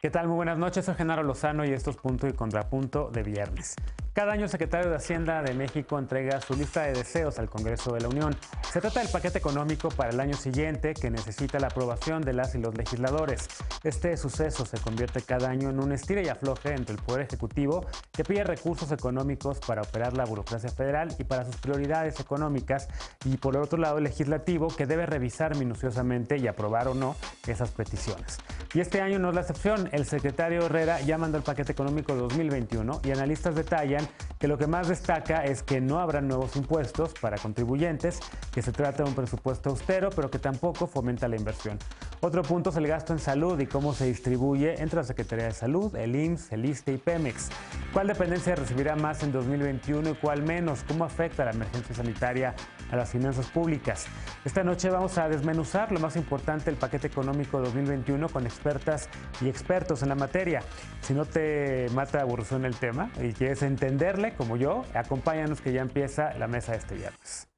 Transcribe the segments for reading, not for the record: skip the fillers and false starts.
¿Qué tal? Muy buenas noches, soy Genaro Lozano y esto es Punto y Contrapunto de viernes. Cada año el secretario de Hacienda de México entrega su lista de deseos al Congreso de la Unión. Se trata del paquete económico para el año siguiente que necesita la aprobación de las y los legisladores. Este suceso se convierte cada año en un estira y afloje entre el Poder Ejecutivo, que pide recursos económicos para operar la burocracia federal y para sus prioridades económicas, y por el otro lado el Legislativo, que debe revisar minuciosamente y aprobar o no esas peticiones. Y este año no es la excepción. El secretario Herrera ya mandó el paquete económico 2021 y analistas detallan que lo que más destaca es que no habrá nuevos impuestos para contribuyentes, que se trata de un presupuesto austero, pero que tampoco fomenta la inversión. Otro punto es el gasto en salud y cómo se distribuye entre la Secretaría de Salud, el IMSS, el ISSSTE y Pemex. ¿Cuál dependencia recibirá más en 2021 y cuál menos? ¿Cómo afecta la emergencia sanitaria a las finanzas públicas? Esta noche vamos a desmenuzar lo más importante del paquete económico 2021 con expertas y expertos en la materia. Si no te mata aburrición el tema y quieres entenderle como yo, acompáñanos que ya empieza la mesa de este viernes.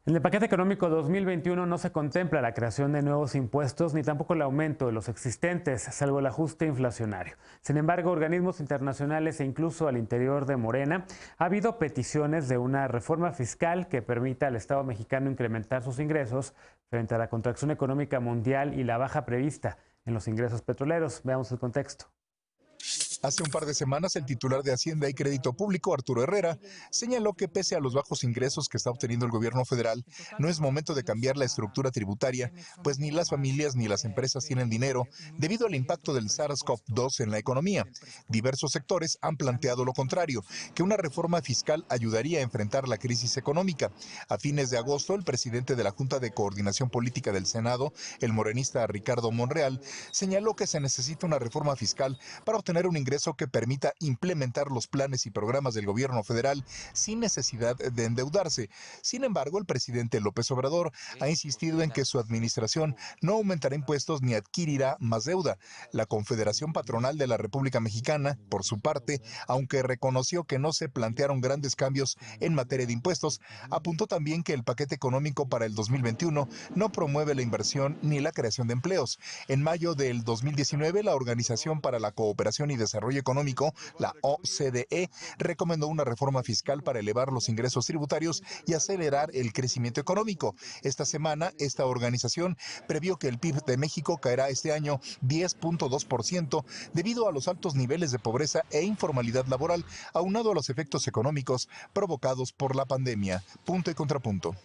En el paquete económico 2021 no se contempla la creación de nuevos impuestos ni tampoco el aumento de los existentes, salvo el ajuste inflacionario. Sin embargo, organismos internacionales e incluso al interior de Morena, ha habido peticiones de una reforma fiscal que permita al Estado mexicano incrementar sus ingresos frente a la contracción económica mundial y la baja prevista en los ingresos petroleros. Veamos el contexto. Hace un par de semanas, el titular de Hacienda y Crédito Público, Arturo Herrera, señaló que pese a los bajos ingresos que está obteniendo el gobierno federal, no es momento de cambiar la estructura tributaria, pues ni las familias ni las empresas tienen dinero debido al impacto del SARS-CoV-2 en la economía. Diversos sectores han planteado lo contrario, que una reforma fiscal ayudaría a enfrentar la crisis económica. A fines de agosto, el presidente de la Junta de Coordinación Política del Senado, el morenista Ricardo Monreal, señaló que se necesita una reforma fiscal para obtener un ingreso que permita implementar los planes y programas del gobierno federal sin necesidad de endeudarse. Sin embargo, el presidente López Obrador ha insistido en que su administración no aumentará impuestos ni adquirirá más deuda. La Confederación Patronal de la República Mexicana, por su parte, aunque reconoció que no se plantearon grandes cambios en materia de impuestos, apuntó también que el paquete económico para el 2021 no promueve la inversión ni la creación de empleos. En mayo del 2019, la Organización para la Cooperación y Desarrollo Económico, la OCDE, recomendó una reforma fiscal para elevar los ingresos tributarios y acelerar el crecimiento económico. Esta semana, esta organización previó que el PIB de México caerá este año 10.2% debido a los altos niveles de pobreza e informalidad laboral, aunado a los efectos económicos provocados por la pandemia. Punto y contrapunto.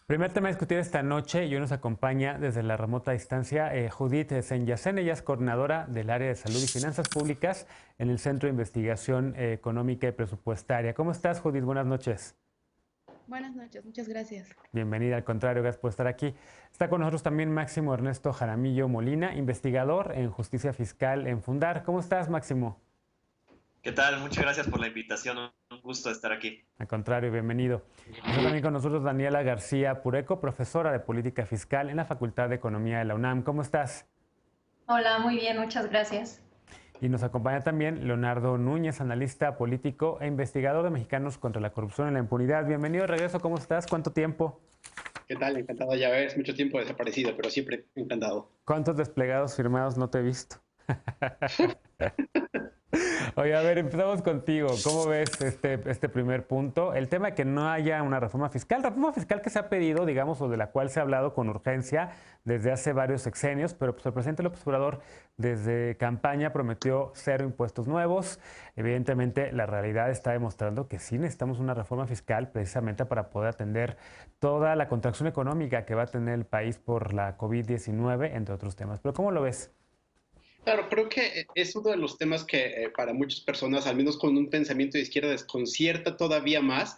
Primer tema a discutir esta noche y hoy nos acompaña desde la remota distancia Judith Senyacén. Ella es coordinadora del área de salud y finanzas públicas en el Centro de Investigación Económica y Presupuestaria. ¿Cómo estás, Judith? Buenas noches. Buenas noches, muchas gracias. Bienvenida, al contrario, gracias por estar aquí. Está con nosotros también Máximo Ernesto Jaramillo Molina, investigador en justicia fiscal en Fundar. ¿Cómo estás, Máximo? ¿Qué tal? Muchas gracias por la invitación. Un gusto estar aquí. Al contrario, bienvenido. Está también con nosotros Daniela García Pureco, profesora de Política Fiscal en la Facultad de Economía de la UNAM. ¿Cómo estás? Hola, muy bien, muchas gracias. Y nos acompaña también Leonardo Núñez, analista político e investigador de Mexicanos contra la Corrupción y la Impunidad. Bienvenido de regreso, ¿cómo estás? ¿Cuánto tiempo? ¿Qué tal? Encantado, ya ves, mucho tiempo desaparecido, pero siempre encantado. ¿Cuántos desplegados firmados no te he visto? Oye, a ver, empezamos contigo. ¿Cómo ves este primer punto? El tema de que no haya una reforma fiscal que se ha pedido, digamos, o de la cual se ha hablado con urgencia desde hace varios sexenios, pero pues el presidente López Obrador desde campaña prometió 0 impuestos nuevos. Evidentemente, la realidad está demostrando que sí necesitamos una reforma fiscal precisamente para poder atender toda la contracción económica que va a tener el país por la COVID-19, entre otros temas. Pero ¿cómo lo ves? Claro, creo que es uno de los temas que para muchas personas, al menos con un pensamiento de izquierda, desconcierta todavía más,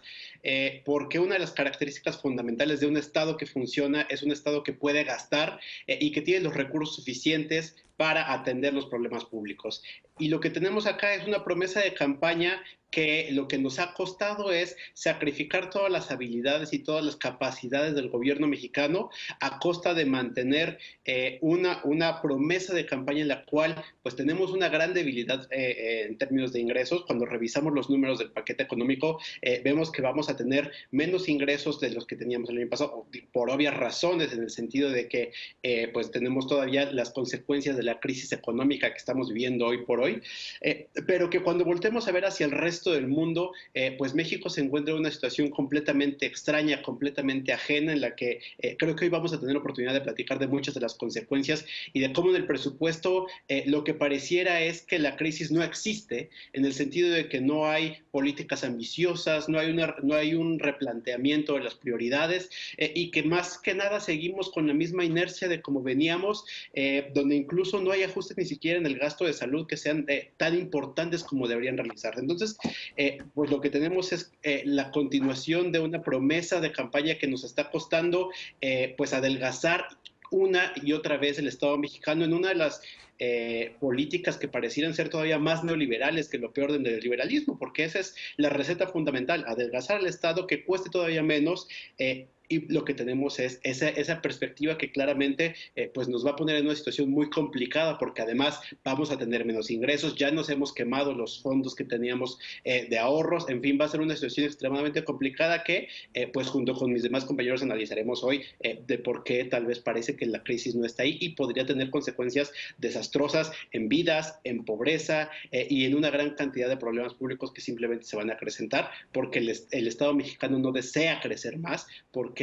porque una de las características fundamentales de un Estado que funciona es un Estado que puede gastar y que tiene los recursos suficientes para atender los problemas públicos. Y lo que tenemos acá es una promesa de campaña que lo que nos ha costado es sacrificar todas las habilidades y todas las capacidades del gobierno mexicano a costa de mantener una promesa de campaña en la cual pues tenemos una gran debilidad en términos de ingresos. Cuando revisamos los números del paquete económico, vemos que vamos a tener menos ingresos de los que teníamos el año pasado, por obvias razones, en el sentido de que pues tenemos todavía las consecuencias de la crisis económica que estamos viviendo hoy por hoy, pero que cuando voltemos a ver hacia el resto del mundo, pues México se encuentra en una situación completamente extraña, completamente ajena, en la que creo que hoy vamos a tener oportunidad de platicar de muchas de las consecuencias y de cómo en el presupuesto lo que pareciera es que la crisis no existe, en el sentido de que no hay políticas ambiciosas, no hay un replanteamiento de las prioridades, y que más que nada seguimos con la misma inercia de como veníamos, donde incluso no hay ajustes ni siquiera en el gasto de salud que sean tan importantes como deberían realizarse. Entonces, pues lo que tenemos es la continuación de una promesa de campaña que nos está costando pues adelgazar una y otra vez el Estado mexicano en una de las políticas que parecieran ser todavía más neoliberales que lo peor del neoliberalismo, porque esa es la receta fundamental, adelgazar al Estado, que cueste todavía menos, y lo que tenemos es esa perspectiva que claramente pues nos va a poner en una situación muy complicada, porque además vamos a tener menos ingresos, ya nos hemos quemado los fondos que teníamos de ahorros, en fin, va a ser una situación extremadamente complicada que pues junto con mis demás compañeros analizaremos hoy de por qué tal vez parece que la crisis no está ahí y podría tener consecuencias desastrosas en vidas, en pobreza y en una gran cantidad de problemas públicos que simplemente se van a acrecentar porque el Estado mexicano no desea crecer más, porque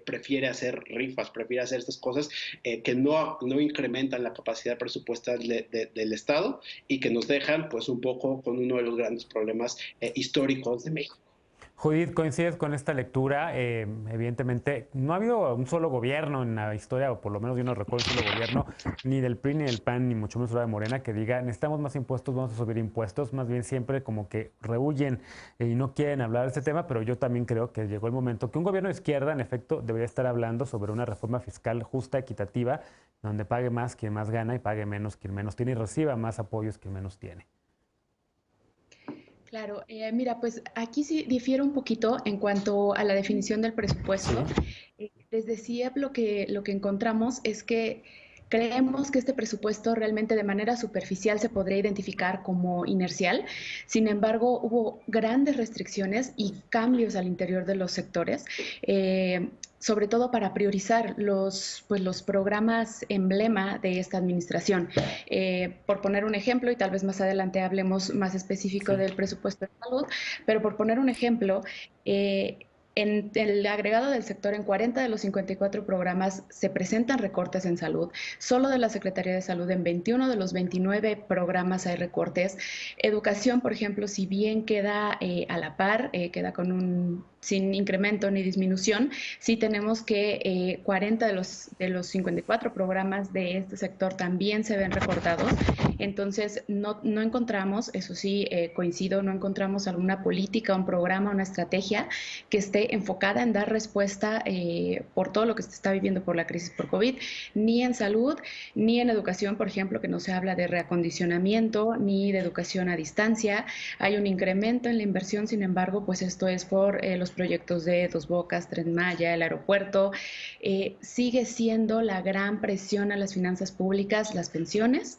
prefiere hacer rifas, prefiere hacer estas cosas que no incrementan la capacidad presupuestal del Estado y que nos dejan pues un poco con uno de los grandes problemas históricos de México. Judith, ¿coincides con esta lectura? Evidentemente, no ha habido un solo gobierno en la historia, o por lo menos yo no recuerdo un solo gobierno, ni del PRI, ni del PAN, ni mucho menos de Morena, que diga, necesitamos más impuestos, vamos a subir impuestos. Más bien siempre como que rehuyen y no quieren hablar de este tema, pero yo también creo que llegó el momento que un gobierno de izquierda, en efecto, debería estar hablando sobre una reforma fiscal justa, equitativa, donde pague más quien más gana y pague menos quien menos tiene y reciba más apoyos quien menos tiene. Claro, mira, pues aquí sí difiere un poquito en cuanto a la definición del presupuesto. Desde CIEP lo que encontramos es que creemos que este presupuesto realmente de manera superficial se podría identificar como inercial. Sin embargo, hubo grandes restricciones y cambios al interior de los sectores. Sobre todo para priorizar los programas emblema de esta administración. Por poner un ejemplo, y tal vez más adelante hablemos más específico del presupuesto de salud, pero por poner un ejemplo, en el agregado del sector, en 40 de los 54 programas se presentan recortes en salud. Solo de la Secretaría de Salud, en 21 de los 29 programas hay recortes. Educación, por ejemplo, si bien queda a la par, queda sin incremento ni disminución, sí tenemos que 40 de los 54 programas de este sector también se ven recortados. Entonces, no encontramos, eso sí, coincido, no encontramos alguna política, un programa, una estrategia que esté enfocada en dar respuesta por todo lo que se está viviendo por la crisis por COVID, ni en salud, ni en educación, por ejemplo, que no se habla de reacondicionamiento, ni de educación a distancia. Hay un incremento en la inversión, sin embargo, pues esto es por los proyectos de Dos Bocas, Tren Maya, el aeropuerto. Sigue siendo la gran presión a las finanzas públicas, las pensiones.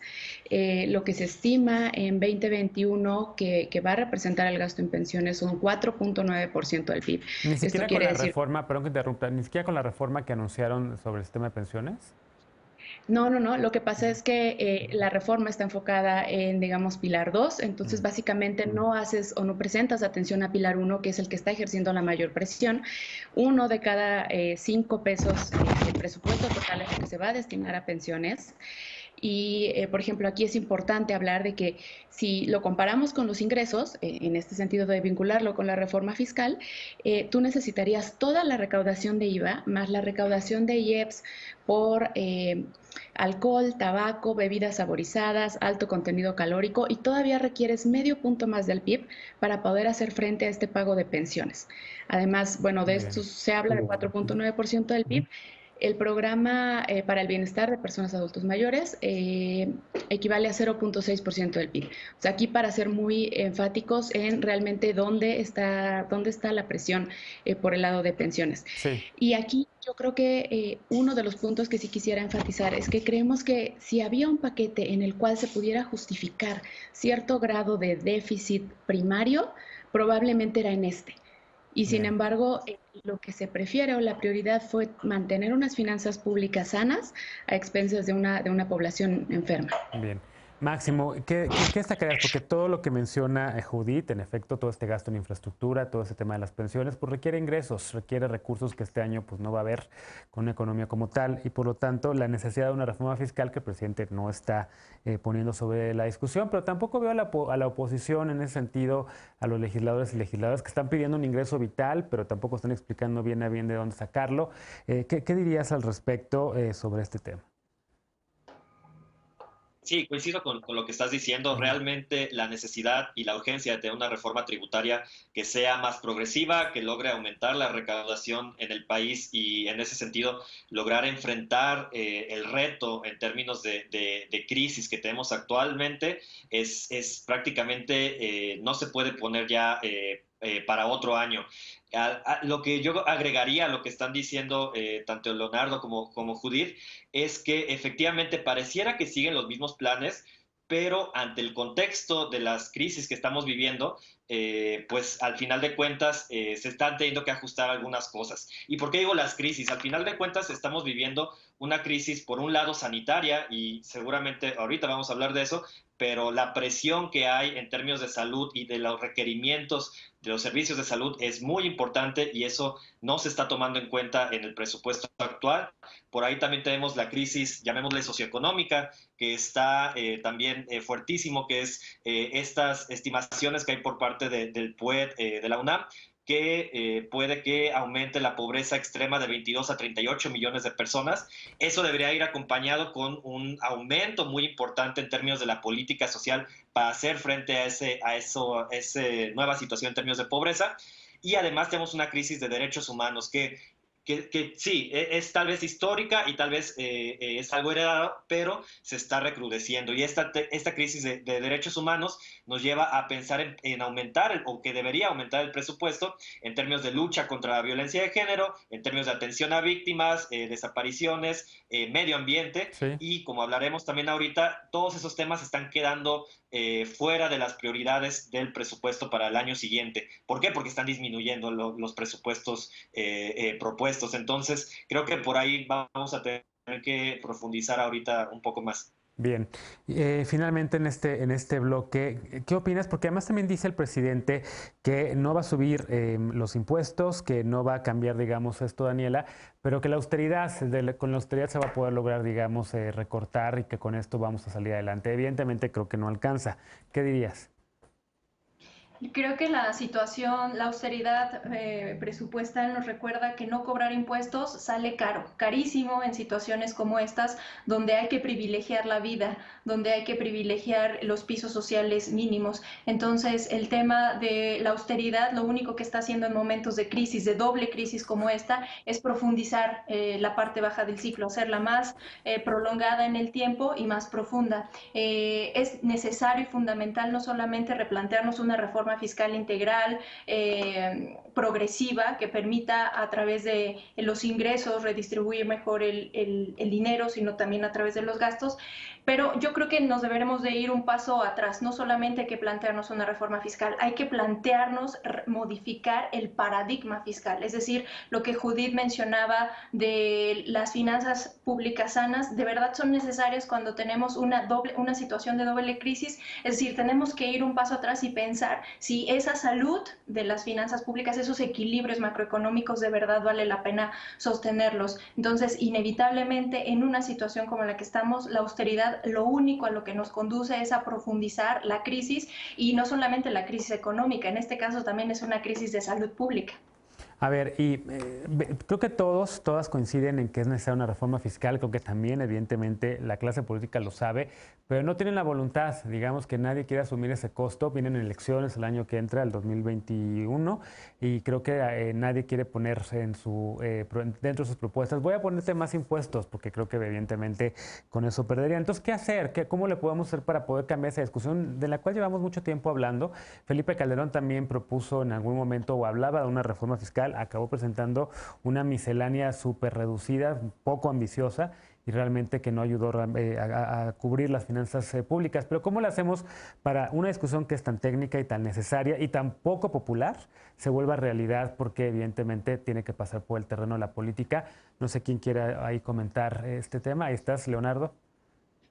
Lo que se estima en 2021 que va a representar el gasto en pensiones son 4.9% del PIB. Ni siquiera con la reforma, perdón que interrumpa, ni siquiera con la reforma que anunciaron sobre el sistema de pensiones. No. Lo que pasa es que la reforma está enfocada en, digamos, Pilar 2, entonces básicamente no haces o no presentas atención a Pilar 1, que es el que está ejerciendo la mayor presión. 1 de cada 5 pesos del presupuesto total es el que se va a destinar a pensiones. Y, por ejemplo, aquí es importante hablar de que si lo comparamos con los ingresos, en este sentido de vincularlo con la reforma fiscal, tú necesitarías toda la recaudación de IVA más la recaudación de IEPS por alcohol, tabaco, bebidas saborizadas, alto contenido calórico, y todavía requieres medio punto más del PIB para poder hacer frente a este pago de pensiones. Además, bueno, de esto se habla de 4.9% del PIB. El programa para el bienestar de personas adultos mayores equivale a 0.6% del PIB. O sea, aquí para ser muy enfáticos en realmente dónde está la presión por el lado de pensiones. Sí. Y aquí yo creo que uno de los puntos que sí quisiera enfatizar es que creemos que si había un paquete en el cual se pudiera justificar cierto grado de déficit primario, probablemente era en este. Y sin Bien. embargo, lo que se prefiere o la prioridad fue mantener unas finanzas públicas sanas a expensas de una población enferma. Bien. Máximo, ¿qué destacarías? Porque todo lo que menciona Judith, en efecto, todo este gasto en infraestructura, todo ese tema de las pensiones, pues requiere ingresos, requiere recursos que este año pues no va a haber con una economía como tal y por lo tanto la necesidad de una reforma fiscal que el presidente no está poniendo sobre la discusión, pero tampoco veo a la oposición en ese sentido, a los legisladores y legisladoras que están pidiendo un ingreso vital, pero tampoco están explicando bien a bien de dónde sacarlo. ¿Qué dirías al respecto sobre este tema? Sí, coincido con lo que estás diciendo. Realmente la necesidad y la urgencia de tener una reforma tributaria que sea más progresiva, que logre aumentar la recaudación en el país y en ese sentido lograr enfrentar el reto en términos de crisis que tenemos actualmente es prácticamente no se puede poner ya para otro año. Lo que yo agregaría a lo que están diciendo tanto Leonardo como Judith es que efectivamente pareciera que siguen los mismos planes, pero ante el contexto de las crisis que estamos viviendo, pues al final de cuentas se están teniendo que ajustar algunas cosas. ¿Y por qué digo las crisis? Al final de cuentas estamos viviendo una crisis, por un lado sanitaria, y seguramente ahorita vamos a hablar de eso, pero la presión que hay en términos de salud y de los requerimientos de los servicios de salud es muy importante y eso no se está tomando en cuenta en el presupuesto actual. Por ahí también tenemos la crisis, llamémosle socioeconómica, que está también fuertísimo, que es estas estimaciones que hay por parte del PUED de la UNAM, que puede que aumente la pobreza extrema de 22 a 38 millones de personas. Eso debería ir acompañado con un aumento muy importante en términos de la política social para hacer frente a esa nueva situación en términos de pobreza. Y además tenemos una crisis de derechos humanos que sí, es tal vez histórica y tal vez es algo heredado, pero se está recrudeciendo. Y esta crisis de derechos humanos nos lleva a pensar en aumentar, o que debería aumentar el presupuesto en términos de lucha contra la violencia de género, en términos de atención a víctimas, desapariciones, medio ambiente. Sí. Y como hablaremos también ahorita, todos esos temas están quedando fuera de las prioridades del presupuesto para el año siguiente. ¿Por qué? Porque están disminuyendo los presupuestos propuestos. Entonces, creo que por ahí vamos a tener que profundizar ahorita un poco más. Bien, finalmente en este bloque, ¿qué opinas? Porque además también dice el presidente que no va a subir los impuestos, que no va a cambiar, digamos, esto, Daniela, pero que la austeridad, con la austeridad se va a poder lograr, digamos, recortar y que con esto vamos a salir adelante. Evidentemente creo que no alcanza. ¿Qué dirías? Creo que la situación, la austeridad presupuestal nos recuerda que no cobrar impuestos sale caro, carísimo en situaciones como estas, donde hay que privilegiar la vida, donde hay que privilegiar los pisos sociales mínimos. Entonces, el tema de la austeridad, lo único que está haciendo en momentos de crisis, de doble crisis como esta, es profundizar la parte baja del ciclo, hacerla más prolongada en el tiempo y más profunda. Es necesario y fundamental no solamente replantearnos una reforma fiscal integral, progresiva, que permita a través de los ingresos redistribuir mejor el dinero, sino también a través de los gastos. Pero yo creo que nos deberemos de ir un paso atrás. No solamente hay que plantearnos una reforma fiscal, hay que plantearnos modificar el paradigma fiscal. Es decir, lo que Judith mencionaba de las finanzas públicas sanas, de verdad son necesarias cuando tenemos una situación de doble crisis. Es decir, tenemos que ir un paso atrás y pensar si esa salud de las finanzas públicas, esos equilibrios macroeconómicos, de verdad vale la pena sostenerlos. Entonces, inevitablemente, en una situación como la que estamos, la austeridad lo único a lo que nos conduce es a profundizar la crisis, y no solamente la crisis económica, en este caso también es una crisis de salud pública. A ver, y creo que todas coinciden en que es necesaria una reforma fiscal. Creo que también, evidentemente, la clase política lo sabe, pero no tienen la voluntad. Digamos que nadie quiere asumir ese costo. Vienen elecciones el año que entra, el 2021, y creo que nadie quiere ponerse dentro de sus propuestas. Voy a ponerte más impuestos, porque creo que, evidentemente, con eso perdería. Entonces, ¿qué hacer? ¿Cómo le podemos hacer para poder cambiar esa discusión de la cual llevamos mucho tiempo hablando? Felipe Calderón también propuso en algún momento o hablaba de una reforma fiscal. Acabó presentando una miscelánea súper reducida, poco ambiciosa y realmente que no ayudó a cubrir las finanzas públicas. Pero ¿cómo le hacemos para una discusión que es tan técnica y tan necesaria y tan poco popular se vuelva realidad? Porque evidentemente tiene que pasar por el terreno de la política. No sé quién quiera ahí comentar este tema. Ahí estás, Leonardo.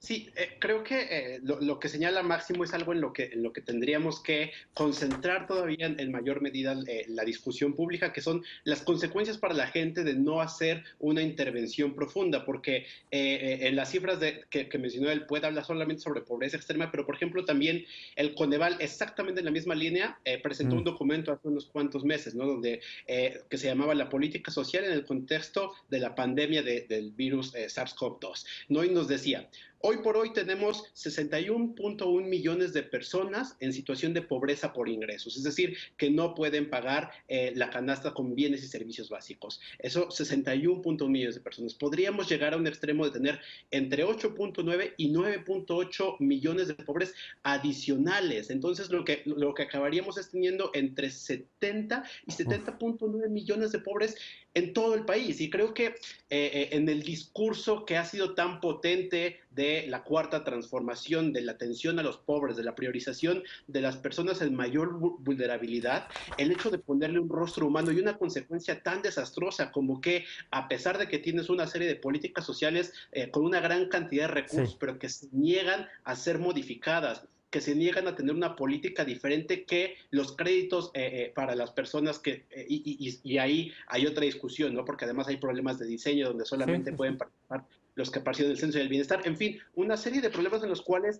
Sí, creo que lo que señala Máximo es algo en lo que tendríamos que concentrar todavía en mayor medida la discusión pública, que son las consecuencias para la gente de no hacer una intervención profunda, porque en las cifras que mencionó él puede hablar solamente sobre pobreza extrema, pero por ejemplo también el Coneval, exactamente en la misma línea, presentó un documento hace unos cuantos meses, ¿no? Donde, que se llamaba La política social en el contexto de la pandemia del virus SARS-CoV-2, ¿no? Y nos decía: hoy por hoy tenemos 61.1 millones de personas en situación de pobreza por ingresos, es decir, que no pueden pagar la canasta con bienes y servicios básicos. Eso, 61.1 millones de personas. Podríamos llegar a un extremo de tener entre 8.9 y 9.8 millones de pobres adicionales. Entonces, lo que acabaríamos es teniendo entre 70 y 70.9 millones de pobres en todo el país. Y creo que en el discurso que ha sido tan potente de la cuarta transformación, de la atención a los pobres, de la priorización de las personas en mayor vulnerabilidad, el hecho de ponerle un rostro humano y una consecuencia tan desastrosa como que, a pesar de que tienes una serie de políticas sociales con una gran cantidad de recursos, sí, pero que se niegan a ser modificadas, que se niegan a tener una política diferente que los créditos para las personas que, y ahí hay otra discusión, ¿no? Porque además hay problemas de diseño donde solamente pueden participar los que participan del censo y del bienestar, en fin, una serie de problemas en los cuales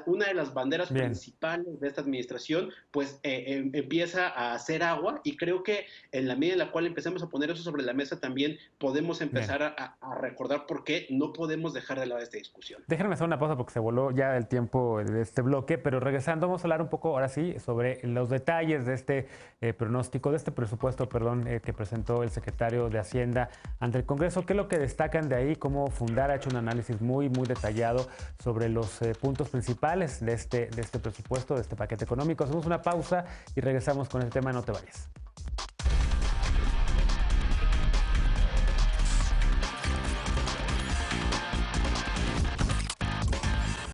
una de las banderas principales de esta administración pues empieza a hacer agua, y creo que en la medida en la cual empecemos a poner eso sobre la mesa también podemos empezar a recordar por qué no podemos dejar de lado esta discusión. Déjenme hacer una pausa porque se voló ya el tiempo de este bloque, pero regresando vamos a hablar un poco ahora sí sobre los detalles de este pronóstico, de este presupuesto, que presentó el secretario de Hacienda ante el Congreso. ¿Qué es lo que destacan de ahí? ¿Cómo Fundar ha hecho un análisis muy detallado sobre los puntos principales de este presupuesto, de este paquete económico? Hacemos una pausa y regresamos con el tema. No te vayas.